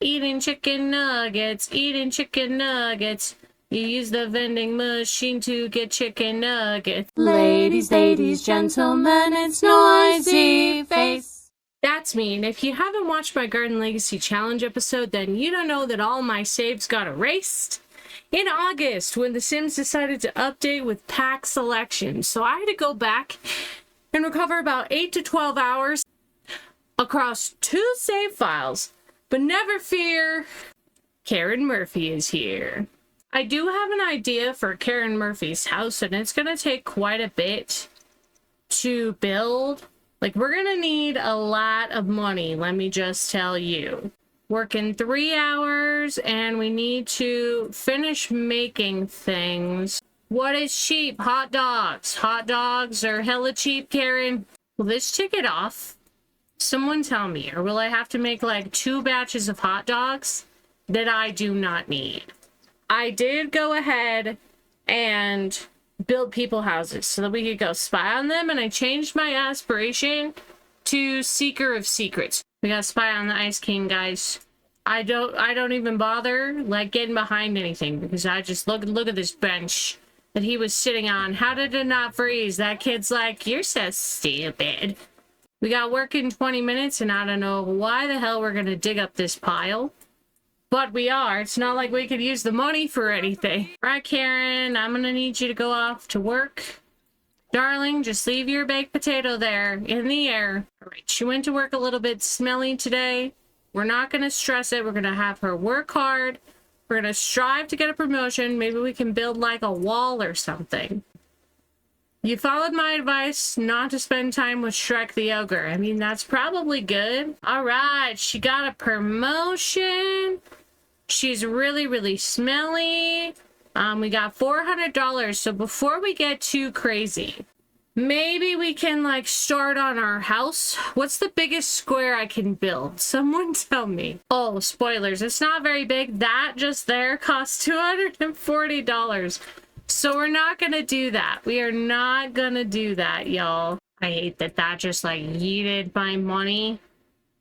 Eating chicken nuggets, eating chicken nuggets. You use the vending machine to get chicken nuggets. Ladies, ladies, gentlemen, it's Noisy Face. That's me, and if you haven't watched my Garden Legacy Challenge episode, then you don't know that all my saves got erased in August when The Sims decided to update with pack selection. So I had to go back and recover about 8 to 12 hours across 2 save files. But never fear, Karen Murphy is here. I do have an idea for Karen Murphy's house, and it's going to take quite a bit to build. Like, we're going to need a lot of money, let me just tell you. Working 3 hours, and we need to finish making things. What is cheap? Hot dogs. Hot dogs are hella cheap, Karen. Will this ticket off? Someone tell me, or will I have to make like 2 batches of hot dogs that I do not need? I did go ahead and build people houses so that we could go spy on them, and I changed my aspiration to Seeker of Secrets. We gotta spy on the Ice King, guys. I don't even bother like getting behind anything because I just look at this bench that he was sitting on. How did it not freeze? That kid's like, you're so stupid. We got work in 20 minutes, and I don't know why the hell we're gonna dig up this pile. But we are. It's not like we could use the money for anything. Right, Karen, I'm gonna need you to go off to work. Darling, just leave your baked potato there in the air. All right, she went to work a little bit smelly today. We're not gonna stress it. We're gonna have her work hard. We're gonna strive to get a promotion. Maybe we can build like a wall or something. You followed my advice not to spend time with Shrek the Ogre. I mean, that's probably good. All right, she got a promotion. She's really, really smelly. We got $400. So before we get too crazy, maybe we can like start on our house. What's the biggest square I can build? Someone tell me. Oh, spoilers. It's not very big. That just there costs $240. So we're not gonna do that. We are not gonna do that, y'all. I hate that that just like yeeted my money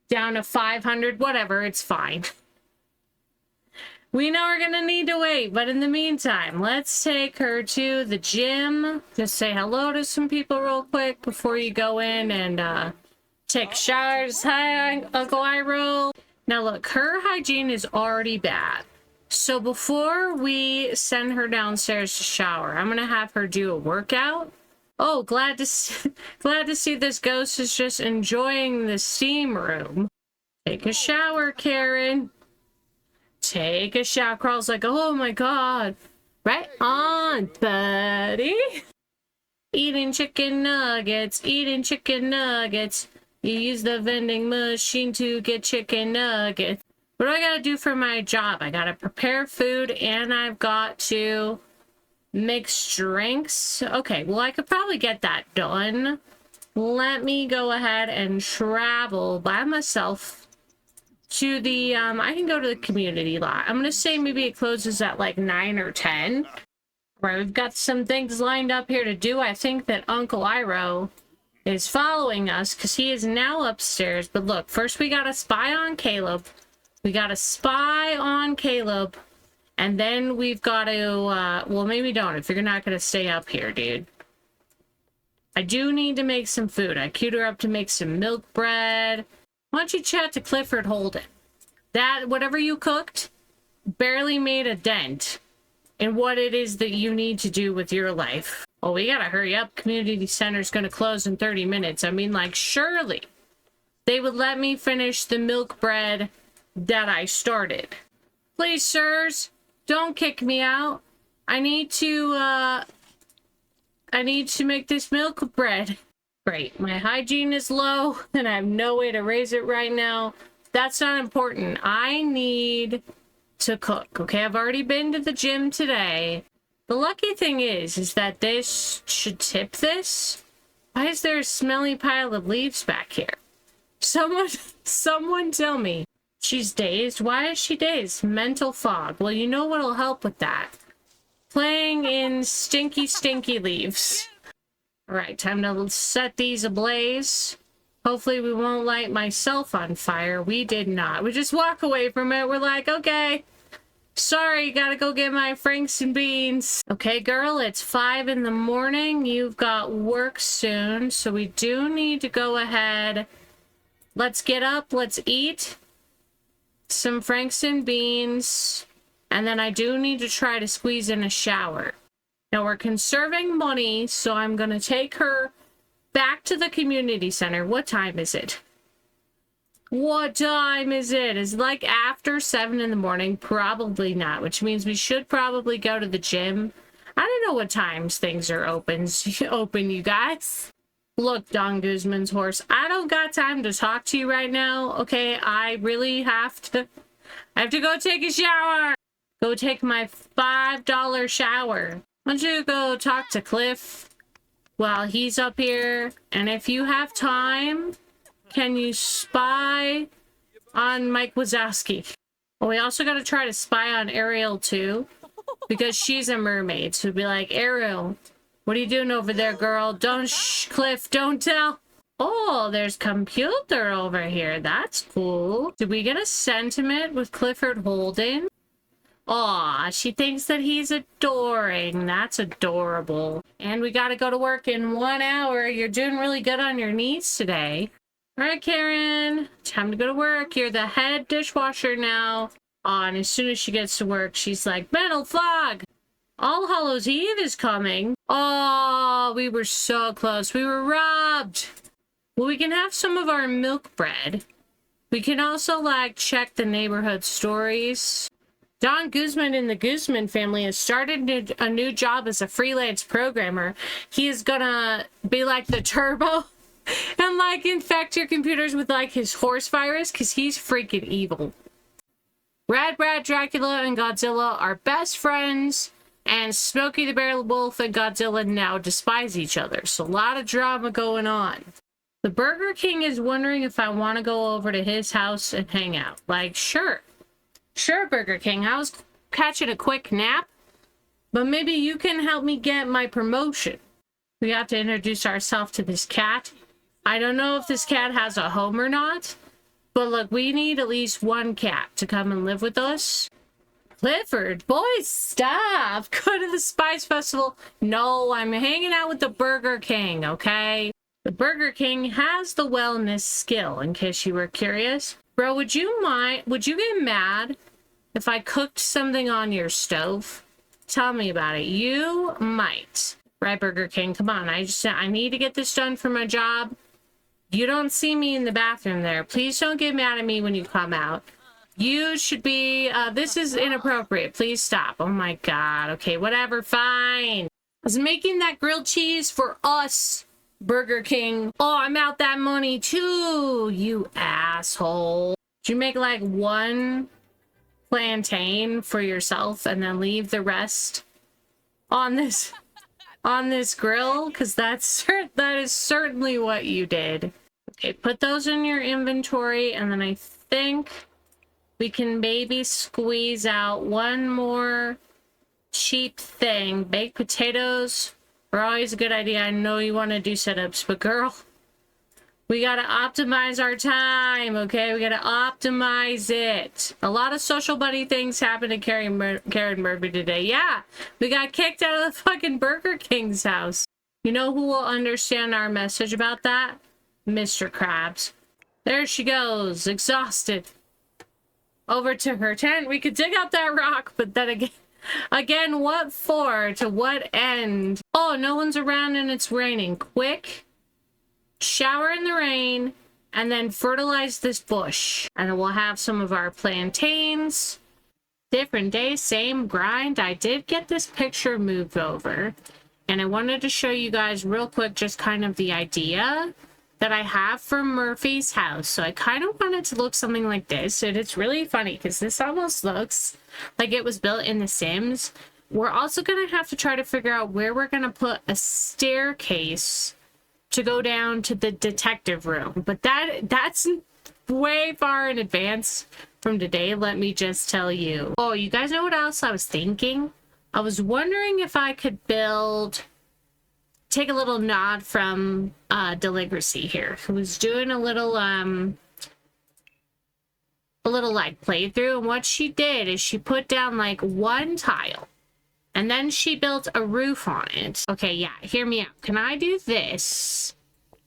down to 500. Whatever, it's fine. We know we're gonna need to wait, but in the meantime, let's take her to the gym. Just say hello to some people real quick before you go in and take showers. Hi, Uncle Iroh. Now look, her hygiene is already bad. So before we send her downstairs to shower, I'm gonna have her do a workout. Oh, glad to see this ghost is just enjoying the steam room. Take a shower, Karen. Take a shower. Crawl's like, oh my god. Right on, buddy. Eating chicken nuggets, eating chicken nuggets. You use the vending machine to get chicken nuggets. What do I gotta do for my job? I gotta prepare food, and I've got to mix drinks. Okay, well, I could probably get that done. Let me go ahead and travel by myself to the, I can go to the community lot. I'm gonna say maybe it closes at like 9 or 10. Right, we've got some things lined up here to do. I think that Uncle Iroh is following us because he is now upstairs. But look, first we gotta spy on Caleb. We gotta spy on Caleb, and then we've got to, well, maybe don't if you're not gonna stay up here, dude. I do need to make some food. I queued her up to make some milk bread. Why don't you chat to Clifford Holden? That, whatever you cooked, barely made a dent in what it is that you need to do with your life. Oh, we gotta hurry up. Community center's gonna close in 30 minutes. I mean, like, surely they would let me finish the milk bread that I started. Please, sirs, don't kick me out. I need to make this milk bread. Great, my hygiene is low, and I have no way to raise it right now. That's not important. I need to cook, okay? I've already been to the gym today. The lucky thing is that this should tip this. Why is there a smelly pile of leaves back here? Someone tell me. She's dazed. Why is she dazed? Mental fog. Well, you know what'll help with that? Playing in stinky, stinky leaves. All right, time to set these ablaze. Hopefully we won't light myself on fire. We did not. We just walk away from it. We're like, okay, sorry, gotta go get my Franks and beans. Okay, girl, it's 5 in the morning. You've got work soon, so we do need to go ahead. Let's get up, let's eat some Franks and beans, and then I do need to try to squeeze in a shower. Now we're conserving money, so I'm gonna take her back to the community center. What time is it? What time is it? Is it like after 7 in the morning? Probably not, which means we should probably go to the gym. I don't know what times things are open, you guys. Look, Don Guzman's horse, I don't got time to talk to you right now, okay? I really have to go take a shower. Go take my $5 shower. Why don't you go talk to Cliff while he's up here? And if you have time, can you spy on Mike Wazowski? Well, we also got to try to spy on Ariel too, because she's a mermaid. So be like, Ariel, what are you doing over there, girl? Don't Cliff, don't tell. Oh, there's computer over here. That's cool. Did we get a sentiment with Clifford Holden? Aw, she thinks that he's adoring. That's adorable. And we gotta go to work in 1 hour. You're doing really good on your knees today. All right, Karen, time to go to work. You're the head dishwasher now. Aw, and as soon as she gets to work, she's like, Metal Fog! All Hallows Eve is coming. Oh, we were so close. We were robbed. Well, we can have some of our milk bread. We can also, like, check the neighborhood stories. Don Guzman and the Guzman family has started a new job as a freelance programmer. He is gonna be like the Turbo and, like, infect your computers with, like, his horse virus, because he's freaking evil. Rad Brad Dracula and Godzilla are best friends, and Smokey the Bear Wolf and Godzilla now despise each other. So a lot of drama going on. The Burger King is wondering if I want to go over to his house and hang out. Like, sure. Sure, Burger King. I was catching a quick nap, but maybe you can help me get my promotion. We have to introduce ourselves to this cat. I don't know if this cat has a home or not, but look, we need at least one cat to come and live with us. Clifford, boys, stop. Go to the Spice Festival. No, I'm hanging out with the Burger King, okay? The Burger King has the wellness skill, in case you were curious. Bro, would you get mad if I cooked something on your stove? Tell me about it. You might. Right, Burger King? Come on. I need to get this done for my job. You don't see me in the bathroom there. Please don't get mad at me when you come out. You should be, this is inappropriate. Please stop. Oh my God. Okay, whatever. Fine. I was making that grilled cheese for us, Burger King. Oh, I'm out that money too, you asshole. Did you make like one plantain for yourself and then leave the rest on this grill? Because that is certainly what you did. Okay, put those in your inventory, and then I think we can maybe squeeze out one more cheap thing. Baked potatoes are always a good idea. I know you want to do setups, but girl, we gotta optimize our time, okay? We gotta optimize it. A lot of social buddy things happened to Karen Murphy today. Yeah, we got kicked out of the fucking Burger King's house. You know who will understand our message about that? Mr. Krabs. There she goes, exhausted. Over to her tent. We could dig up that rock, but then again, what for? To what end? Oh, no one's around and it's raining. Quick, shower in the rain, and then fertilize this bush. And then we'll have some of our plantains. Different day, same grind. I did get this picture moved over, and I wanted to show you guys real quick just kind of the idea that I have for Murphy's house. So I kind of wanted to look something like this, and it's really funny because this almost looks like it was built in The Sims. We're also going to have to try to figure out where we're going to put a staircase to go down to the detective room, but that's way far in advance from today, let me just tell you. Oh, you guys know what else I was thinking? I was wondering if I could build take a little nod from Deligracy here, who's doing a little like playthrough. And what she did is she put down like one tile and then she built a roof on it. Okay, yeah, hear me out. Can I do this?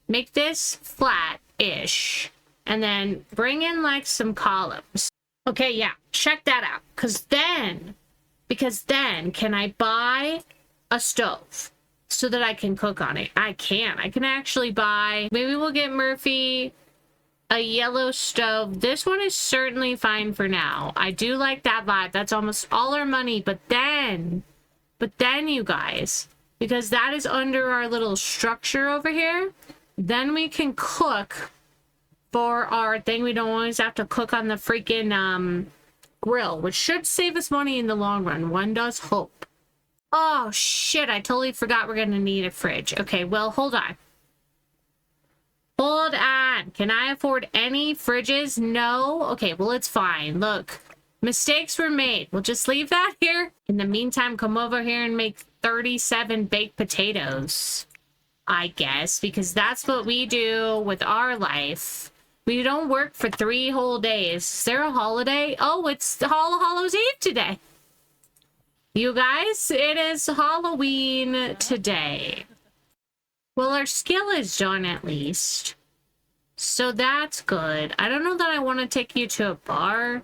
Make this flat-ish and then bring in like some columns. Okay, yeah, check that out. Because then can I buy a stove so that I can cook on it? I can actually buy, maybe we'll get Murphy a yellow stove. This one is certainly fine for now. I do like that vibe. That's almost all our money. But then you guys, because that is under our little structure over here, then we can cook for our thing. We don't always have to cook on the freaking grill, which should save us money in the long run. One does hope. Oh shit, I totally forgot we're gonna need a fridge. Okay, well, hold on. Hold on. Can I afford any fridges? No? Okay, well, it's fine. Look, mistakes were made. We'll just leave that here. In the meantime, come over here and make 37 baked potatoes, I guess, because that's what we do with our life. We don't work for 3 whole days. Is there a holiday? Oh, it's All Hallows Eve today. You guys, it is Halloween today. Well, our skill is done at least. So that's good. I don't know that I want to take you to a bar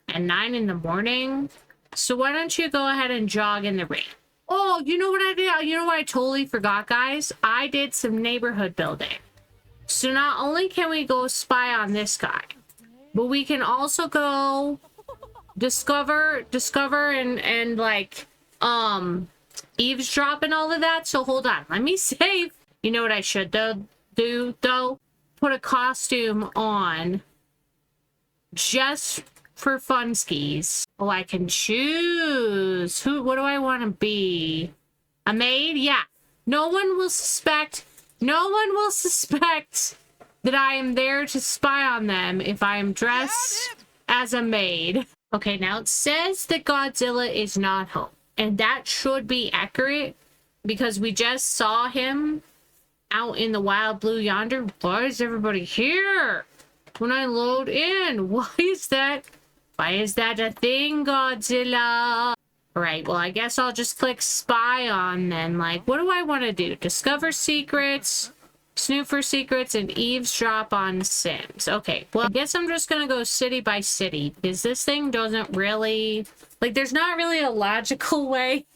at 9 in the morning. So why don't you go ahead and jog in the rain? Oh, you know what I did? You know what I totally forgot, guys? I did some neighborhood building. So not only can we go spy on this guy, but we can also go discover and like eavesdrop and all of that. So hold on, let me save. You know what I should do though? Put a costume on just for funskies. Oh, I can choose. What do I want to be? A maid? Yeah. No one will suspect that I am there to spy on them if I am dressed as a maid. Okay, now it says that Godzilla is not home. And that should be accurate because we just saw him out in the wild blue yonder. Why is everybody here when I load in? Why is that a thing, Godzilla? All right, well, I guess I'll just click spy on then. Like, what do I want to do? Discover secrets, snoop for secrets, and eavesdrop on Sims. Okay, well, I guess I'm just gonna go city by city because this thing doesn't really, like, there's not really a logical way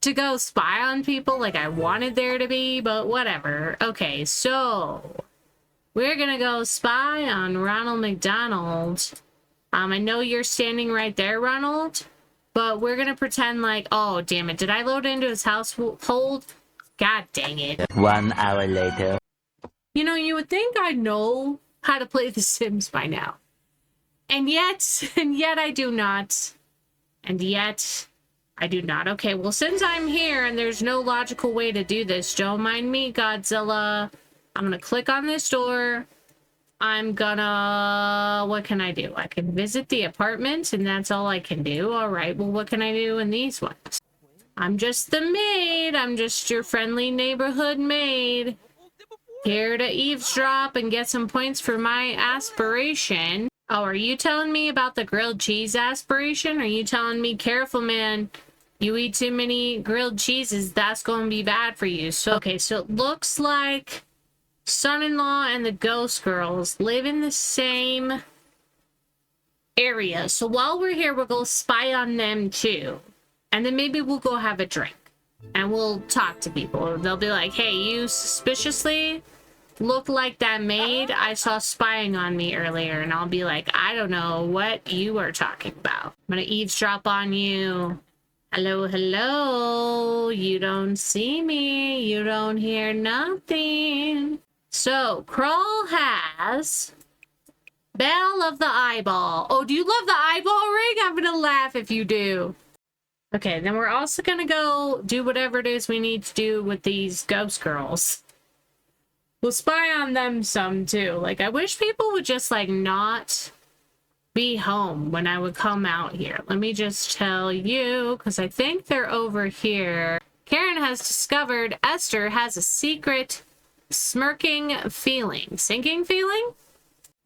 to go spy on people like I wanted there to be, but whatever. Okay, so we're gonna go spy on Ronald McDonald. I know you're standing right there, Ronald, but we're gonna pretend like, oh, damn it, did I load into his household? God dang it. 1 hour later. You know, you would think I know how to play The Sims by now. And yet I do not. And yet I do not. Okay, well, since I'm here and there's no logical way to do this, don't mind me, Godzilla. I'm gonna click on this door. I'm gonna... What can I do? I can visit the apartment, and that's all I can do. All right, well, what can I do in these ones? I'm just the maid. I'm just your friendly neighborhood maid. Here to eavesdrop and get some points for my aspiration. Oh, are you telling me about the grilled cheese aspiration? Are you telling me, careful, man, you eat too many grilled cheeses, that's going to be bad for you. So, okay, so it looks like son-in-law and the ghost girls live in the same area. So while we're here, we'll go spy on them too. And then maybe we'll go have a drink. And we'll talk to people. They'll be like, hey, you suspiciously look like that maid I saw spying on me earlier. And I'll be like, I don't know what you are talking about. I'm gonna eavesdrop on you. Hello, hello. You don't see me. You don't hear nothing. So, Crawl has Belle of the Eyeball. Oh, do you love the eyeball ring? I'm gonna laugh if you do. Okay, then we're also gonna go do whatever it is we need to do with these ghost girls. We'll spy on them some too. Like, I wish people would just, like, not be home when I would come out here. Let me just tell you, because I think they're over here. Karen has discovered Esther has a secret smirking feeling. Sinking feeling?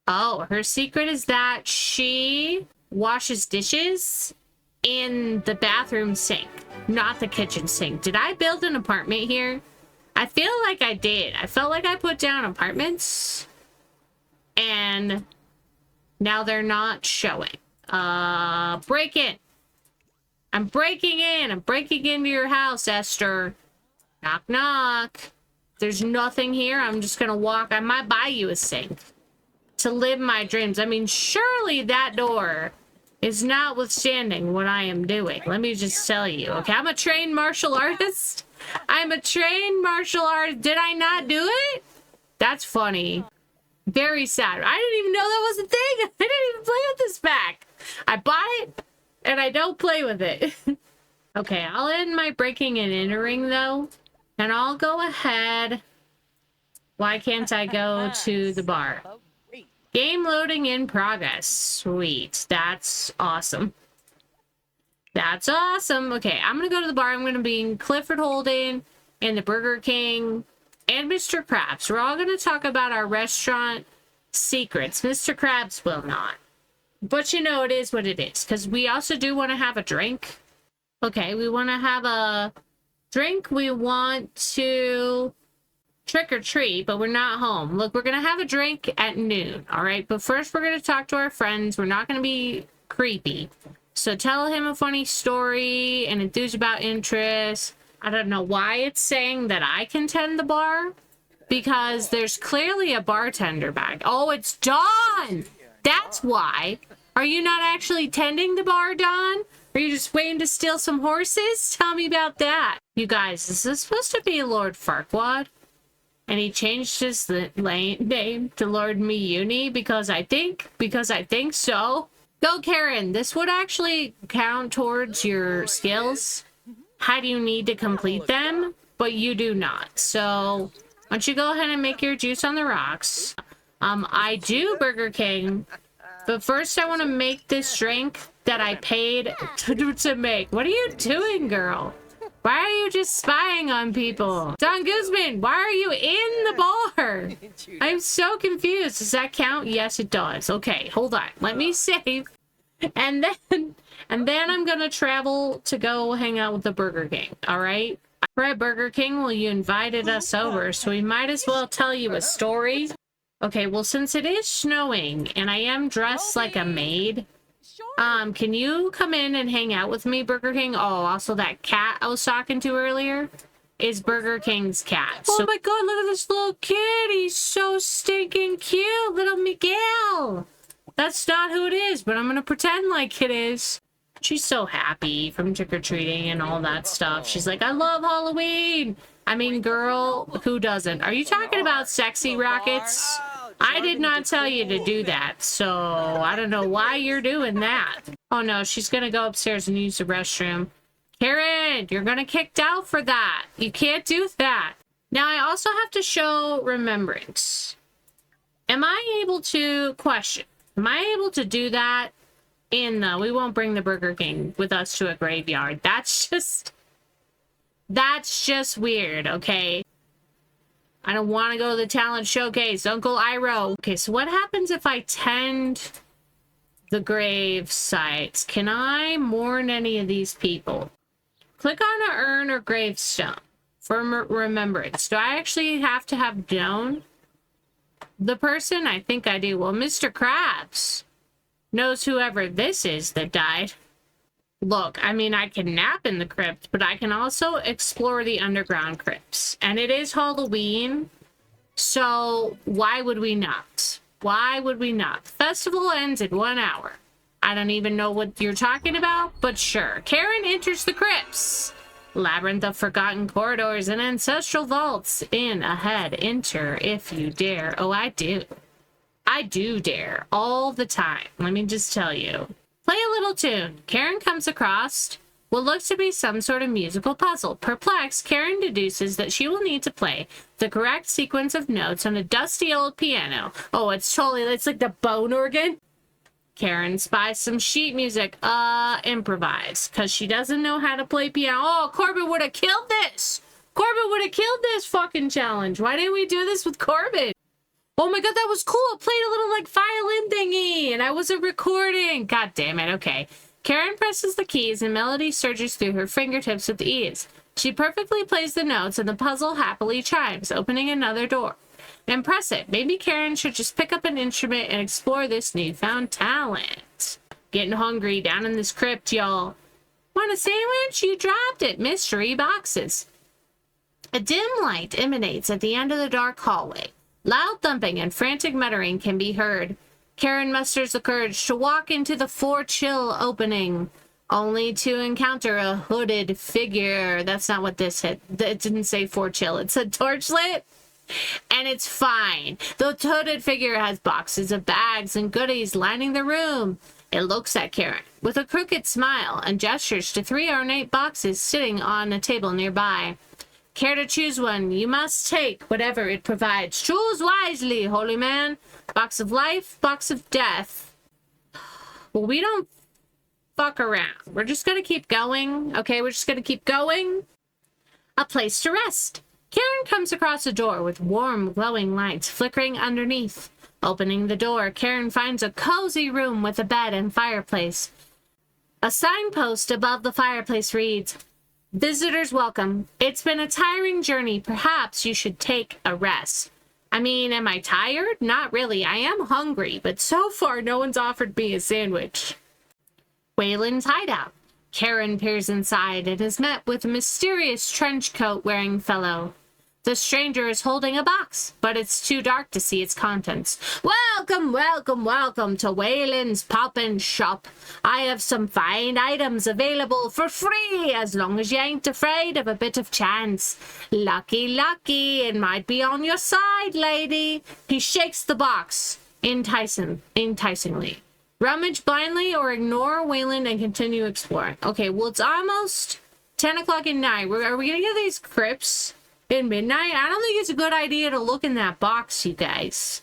Oh, her secret is that she washes dishes in the bathroom sink, not the kitchen sink. Did I build an apartment here? I feel like I did. I felt like I put down apartments and now they're not showing. Break in. I'm breaking in. I'm breaking into your house, Esther. Knock, knock. There's nothing here. I'm just gonna walk. I might buy you a sink to live my dreams. I mean, surely that door is notwithstanding what I am doing. Let me just tell you, okay? I'm a trained martial artist. I'm a trained martial artist. Did I not do it? That's funny. Very sad. I didn't even know that was a thing. I didn't even play with this pack. I bought it, and I don't play with it. Okay, I'll end my breaking and entering, though, and I'll go ahead. Why can't I go to the bar? Game loading in progress. Sweet. That's awesome. That's awesome. Okay, I'm going to go to the bar. I'm going to be in Clifford Holden and the Burger King and Mr. Krabs. We're all going to talk about our restaurant secrets. Mr. Krabs will not. But you know, it is what it is. Because we also do want to have a drink. Okay, we want to have a drink. We want to trick or treat, but we're not home. Look, we're going to have a drink at noon. All right, but first we're going to talk to our friends. We're not going to be creepy. So tell him a funny story and enthuse about interest. I don't know why it's saying that I can tend the bar, because there's clearly a bartender back. Oh, it's Dawn! That's why. Are you not actually tending the bar, Dawn? Are you just waiting to steal some horses? Tell me about that. You guys, is this supposed to be Lord Farquaad? And he changed his name to Lord Miyuni because I think so. Go, Karen. This would actually count towards your skills. How do you need to complete them? But you do not. So why don't you go ahead and make your juice on the rocks? I do, Burger King. But first I want to make this drink that I paid to make. What are you doing, girl? Why are you just spying on people? Don Guzman, why are you in the bar? I'm so confused. Does that count? Yes, it does. Okay, hold on. Let me save. And then I'm gonna travel to go hang out with the Burger King. All right? All right, Burger King, well, you invited us over, so we might as well tell you a story. Okay, well, since it is snowing and I am dressed like a maid, can you come in and hang out with me, Burger King? Oh, also that cat I was talking to earlier is Burger King's cat. Oh my god, look at this little kid. He's so stinking cute. Little Miguel. That's not who it is, but I'm gonna pretend like it is. She's so happy from trick-or-treating and all that stuff. She's like, I love Halloween. I mean, girl, who doesn't? Are you talking about sexy rockets? I did not tell you to do that, so I don't know why you're doing that. Oh no, she's gonna go upstairs and use the restroom. Karen, you're gonna kicked out for that. You can't do that. Now I also have to show remembrance. Am I able to question? Am I able to do that? And no, we won't bring the Burger King with us to a graveyard. That's just weird, okay? I don't want to go to the talent showcase. Uncle Iroh. Okay, so what happens if I tend the grave sites? Can I mourn any of these people? Click on an urn or gravestone for remembrance. Do I actually have to have known the person? I think I do. Well, Mr. Krabs knows whoever this is that died. Look, I mean, I can nap in the crypt, but I can also explore the underground crypts. And it is Halloween, so why would we not? Why would we not? The festival ends in 1 hour. I don't even know what you're talking about, but sure. Karen enters the crypts. Labyrinth of forgotten corridors and ancestral vaults. In, ahead, enter if you dare. Oh, I do. I do dare. All the time. Let me just tell you. Play a little tune. Karen comes across what looks to be some sort of musical puzzle. Perplexed, Karen deduces that she will need to play the correct sequence of notes on a dusty old piano. Oh, it's like the bone organ. Karen spies some sheet music. Improvise. Because she doesn't know how to play piano. Oh, Corbin would have killed this! Corbin would have killed this fucking challenge. Why didn't we do this with Corbin? Oh my god, that was cool. It played a little, like, violin thingy, and I wasn't recording. God damn it. Okay. Karen presses the keys, and melody surges through her fingertips with ease. She perfectly plays the notes, and the puzzle happily chimes, opening another door. Impressive. Maybe Karen should just pick up an instrument and explore this newfound talent. Getting hungry down in this crypt, y'all. Want a sandwich? You dropped it. Mystery boxes. A dim light emanates at the end of the dark hallway. Loud thumping and frantic muttering can be heard. Karen musters the courage to walk into the four-chill opening, only to encounter a hooded figure. That's not what this hit. It didn't say four-chill. It said torchlit. And it's fine. The hooded figure has boxes of bags and goodies lining the room. It looks at Karen with a crooked smile and gestures to 3 ornate boxes sitting on a table nearby. Care to choose one? You must take whatever it provides. Choose wisely, holy man. Box of life, box of death. Well, we don't fuck around. We're just gonna keep going. Okay, we're just gonna keep going. A place to rest. Karen comes across a door with warm, glowing lights flickering underneath. Opening the door, Karen finds a cozy room with a bed and fireplace. A signpost above the fireplace reads, "Visitors welcome. It's been a tiring journey. Perhaps you should take a rest." I mean, am I tired? Not really. I am hungry, but so far no one's offered me a sandwich. Wayland's hideout. Karen peers inside and is met with a mysterious trench coat wearing fellow. The stranger is holding a box, but it's too dark to see its contents. "Welcome, welcome, welcome to Wayland's Poppin' Shop. I have some fine items available for free, as long as you ain't afraid of a bit of chance. Lucky, lucky, it might be on your side, lady." He shakes the box enticingly. Rummage blindly or ignore Wayland and continue exploring. Okay, well, it's almost 10 o'clock at night. Are we gonna get these crypts in midnight? I don't think it's a good idea to look in that box, you guys.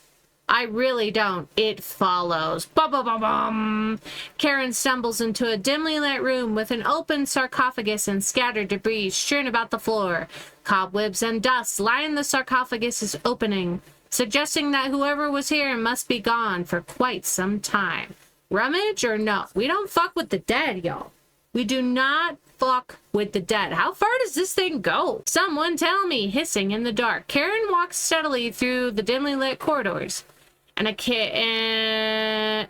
I really don't. It follows. Ba-ba-ba-bum. Karen stumbles into a dimly lit room with an open sarcophagus and scattered debris strewn about the floor. Cobwebs and dust line the sarcophagus's opening, suggesting that whoever was here must be gone for quite some time. Rummage or no? We don't fuck with the dead, y'all. We do not fuck with the dead. How far does this thing go? Someone tell me, hissing in the dark. Karen walks steadily through the dimly lit corridors. An occasional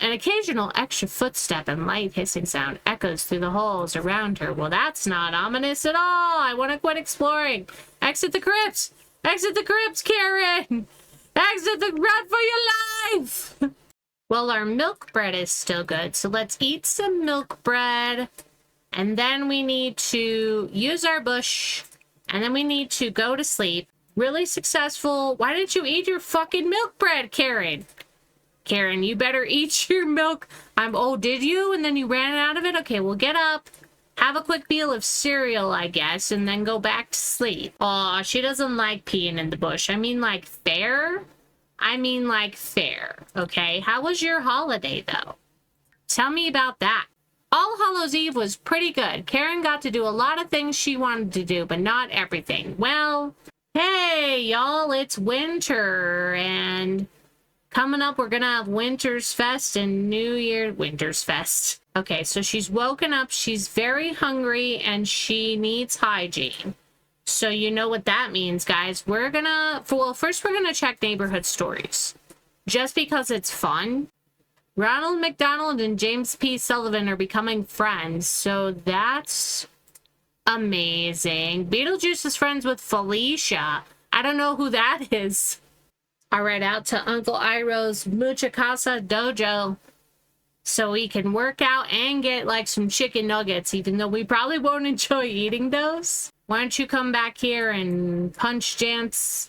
extra footstep and light hissing sound echoes through the halls around her. Well, that's not ominous at all. I want to quit exploring. Exit the crypts! Exit the crypts, Karen! Exit the run for your life! Well, our milk bread is still good, so let's eat some milk bread. And then we need to use our bush. And then we need to go to sleep. Really successful. Why didn't you eat your fucking milk bread, Karen? Karen, you better eat your milk. Oh, did you? And then you ran out of it? Okay, well, get up. Have a quick meal of cereal, I guess, and then go back to sleep. Aw, she doesn't like peeing in the bush. I mean, like, fair? Okay? How was your holiday, though? Tell me about that. All Hallows Eve was pretty good. Karen got to do a lot of things she wanted to do, but not everything. Well, hey, y'all, it's winter, and coming up, we're gonna have Winter's Fest and New Year Winter's Fest. Okay, so she's woken up, she's very hungry, and she needs hygiene. So you know what that means, guys. First we're gonna check neighborhood stories. Just because it's fun. Ronald McDonald and James P. Sullivan are becoming friends, so that's amazing. Beetlejuice is friends with Felicia. I don't know who that is. All right, out to Uncle Iroh's Mucha Casa Dojo so we can work out and get like some chicken nuggets, even though we probably won't enjoy eating those. Why don't you come back here and punch Jance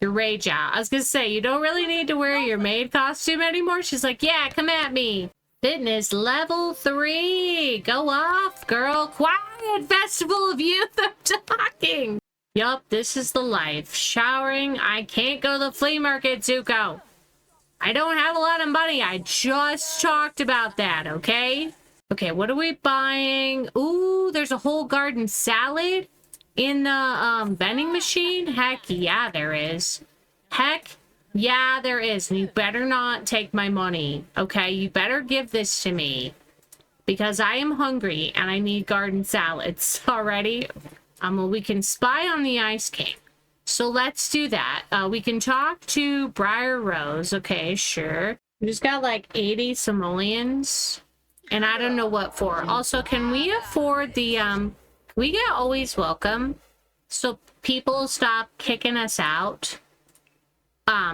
your rage out? I was gonna say, you don't really need to wear your maid costume anymore. She's like, yeah, come at me. Fitness level 3. Go off, girl. Quiet, Festival of Youth. I'm talking. Yup, this is the life. Showering. I can't go to the flea market, Zuko. I don't have a lot of money. I just talked about that, okay? Okay, what are we buying? Ooh, there's a whole garden salad in the vending machine. Heck yeah, there is. Heck yeah, there is. And you better not take my money, okay? You better give this to me because I am hungry and I need garden salads. Alrighty? Well, we can spy on the Ice King. So let's do that. We can talk to Briar Rose. Okay, sure. We just got like 80 simoleons. And I don't know what for. Also, can we afford the, we get always welcome? So people stop kicking us out?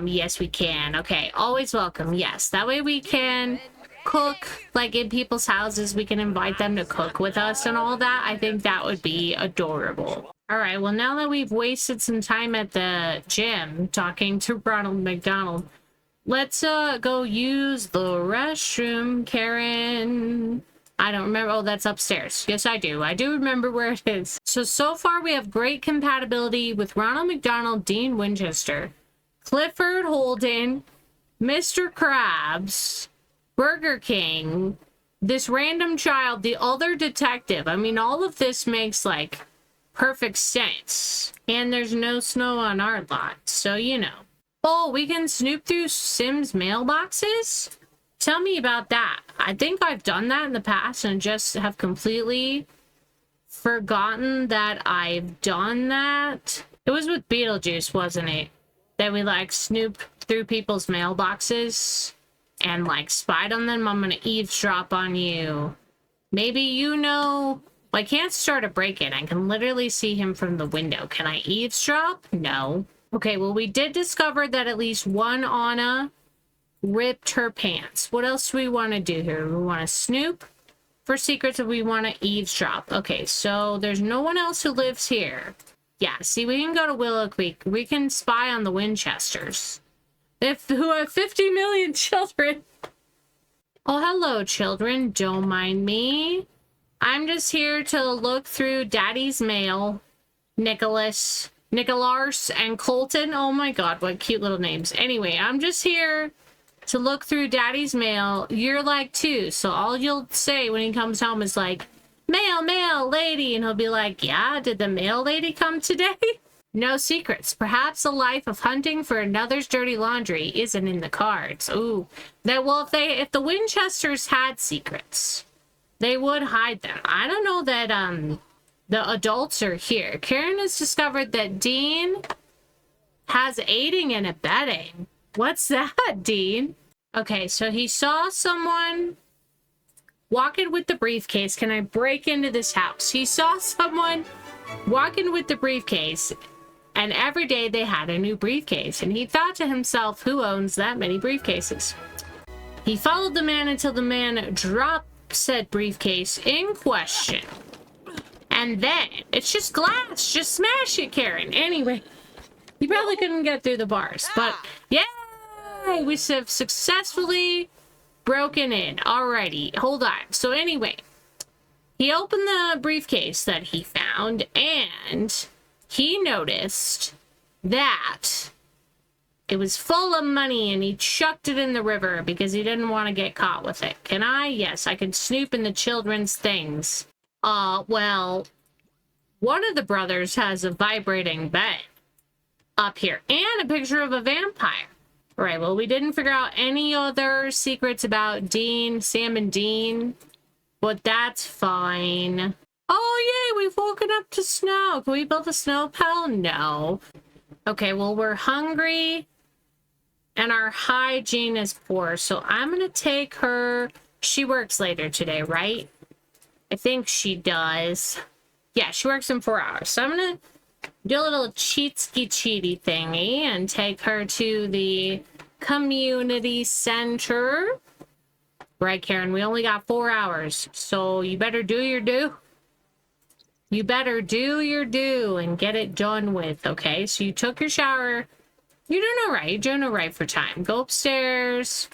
Yes, we can. Okay, always welcome. Yes, that way we can cook, like in people's houses. We can invite them to cook with us and all that. I think that would be adorable. All right, well, now that we've wasted some time at the gym talking to Ronald McDonald, let's go use the restroom, Karen. I don't remember. Oh, that's upstairs. Yes, I do. I do remember where it is. So far we have great compatibility with Ronald McDonald, Dean Winchester, Clifford Holden, Mr. Krabs, Burger King, this random child, the other detective. I mean, all of this makes, like, perfect sense. And there's no snow on our lot, so you know. Oh, we can snoop through Sims mailboxes? Tell me about that. I think I've done that in the past and just have completely forgotten that I've done that. It was with Beetlejuice, wasn't it? That we, like, snooped through people's mailboxes and, like, spied on them. I'm gonna eavesdrop on you. Maybe you know... Well, I can't start a break-in. I can literally see him from the window. Can I eavesdrop? No. Okay, well, we did discover that at least one Anna ripped her pants. What else do we want to do here? We want to snoop for secrets, and we want to eavesdrop. Okay, so there's no one else who lives here. Yeah, see, we can go to Willow Creek. We can spy on the Winchesters. Who have 50 million children. Oh, hello, children. Don't mind me. I'm just here to look through Daddy's mail. Nicholas, and Colton. Oh my god, what cute little names. Anyway, I'm just here to look through Daddy's mail. You're like 2, so all you'll say when he comes home is like, mail, lady. And he'll be like, yeah, did the mail lady come today? No secrets. Perhaps a life of hunting for another's dirty laundry isn't in the cards. Ooh. Well, if the Winchesters had secrets, they would hide them. I don't know that the adults are here. Karen has discovered that Dean has aiding and abetting. What's that, Dean? Okay, so he saw someone walking with the briefcase. Can I break into this house? He saw someone walking with the briefcase, and every day they had a new briefcase. And he thought to himself, who owns that many briefcases? He followed the man until the man dropped said briefcase in question. And then, it's just glass. Just smash it, Karen. Anyway, you probably couldn't get through the bars. But, yay! We have successfully broken in. Alrighty, hold on. So anyway, he opened the briefcase that he found, and he noticed that it was full of money, and he chucked it in the river because he didn't want to get caught with it. Can I? Yes, I can snoop in the children's things. Well, one of the brothers has a vibrating bed up here and a picture of a vampire. All right, well, we didn't figure out any other secrets about Dean, Sam and Dean, but that's fine. Oh, yay, we've woken up to snow. Can we build a snow pile? No. Okay, well, we're hungry and our hygiene is poor, so I'm gonna take her. She works later today, right? I think she does. Yeah, she works in 4 hours. So I'm gonna do a little cheatsky-cheaty thingy and take her to the community center. Right, Karen, we only got 4 hours, so you better do your due. You better do your due and get it done with, okay? So you took your shower. You're doing all right. You're doing all right for time. Go upstairs.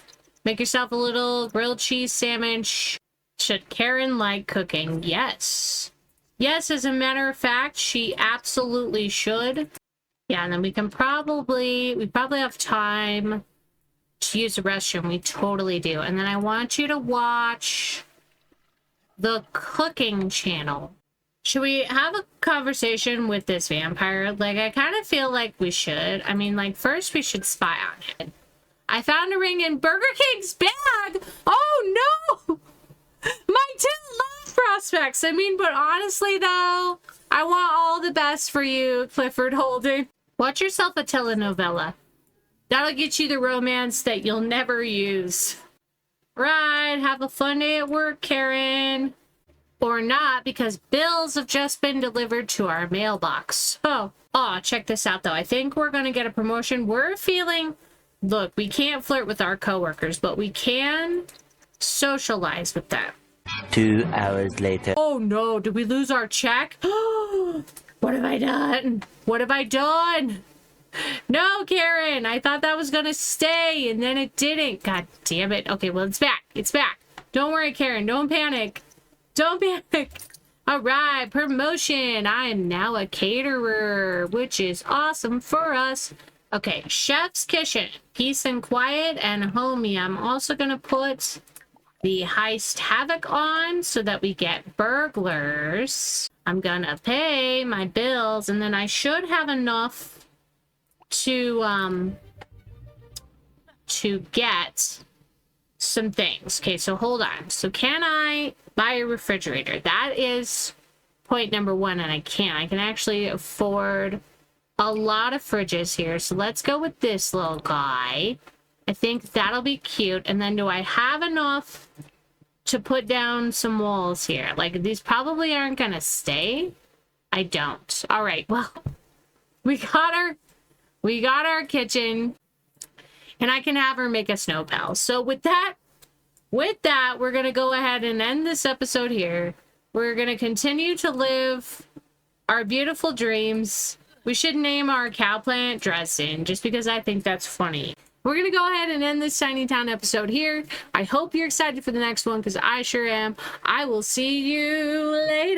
Make yourself a little grilled cheese sandwich. Should Karen like cooking? Yes. Yes, as a matter of fact, she absolutely should. Yeah, and then we probably have time to use the restroom. We totally do. And then I want you to watch the cooking channel. Should we have a conversation with this vampire? Like, I kind of feel like we should. I mean, like, first we should spy on it. I found a ring in Burger King's bag. Oh, no. My two love prospects. I mean, but honestly, though, I want all the best for you, Clifford Holden. Watch yourself a telenovela. That'll get you the romance that you'll never use. Right, have a fun day at work, Karen. Or not, because bills have just been delivered to our mailbox. Oh, check this out, though. I think we're going to get a promotion. We're feeling... Look, we can't flirt with our coworkers, but we can socialize with them. 2 hours later. Oh, no. Did we lose our check? What have I done? What have I done? No, Karen. I thought that was going to stay, and then it didn't. God damn it. Okay, well, it's back. It's back. Don't worry, Karen. Don't panic. Don't panic. All right, promotion. I am now a caterer, which is awesome for us. Okay, chef's kitchen. Peace and quiet and homey. I'm also going to put the heist havoc on so that we get burglars. I'm going to pay my bills, and then I should have enough to get some things. Okay, so hold on. So can I buy a refrigerator? That is point number one, and I can't. I can actually afford a lot of fridges here. So let's go with this little guy. I think that'll be cute. And then do I have enough to put down some walls here? Like, these probably aren't gonna stay. I don't. All right, well, we got our kitchen, and I can have her make a snow pal. So with that, we're going to go ahead and end this episode here. We're going to continue to live our beautiful dreams. We should name our cow plant Dresden, just because I think that's funny. We're going to go ahead and end this Tiny Town episode here. I hope you're excited for the next one, because I sure am. I will see you later.